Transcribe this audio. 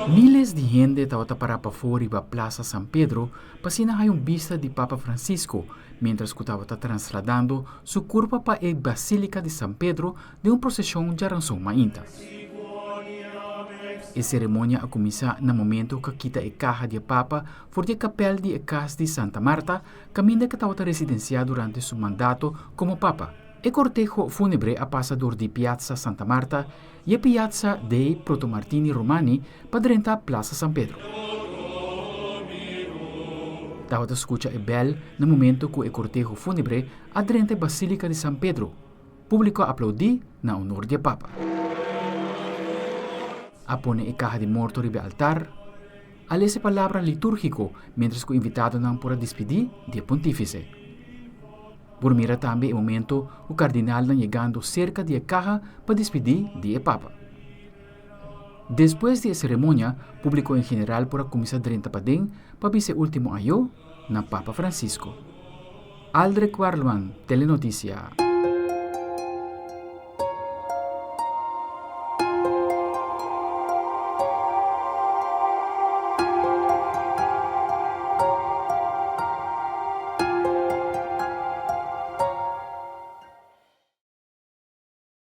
Miles de gente estava para fora da Plaza San Pedro para uma vista de Papa Francisco, mientras que estava trasladando sua curpa para a Basilica di San Pedro de uma procesión de rançom mainta. A cerimônia a começar no momento que quita a caja de Papa for de capela de Casa Santa Marta, caminda que estava residenciado durante seu mandato como Papa. O cortejo fúnebre a passador de Piazza Santa Marta e a Piazza dei Protomartini Romani para durante a Plaza San Pedro. Estava a escutar a bell no momento que o cortejo fúnebre adrente a Basilica di San Pedro. Publico aplaudi na honor de Papa. Apone a caja de morto ribe altar, alesse palavra litúrgico, mientras que o invitado não por despedir de pontífice. Por mira também o momento o cardinal não chegando cerca de a caja para despedir de Papa. Depois de a cerimônia, público em geral por começar a padem para ver o último ayo na Papa Francisco. Aldric Werleman, Telenotícia.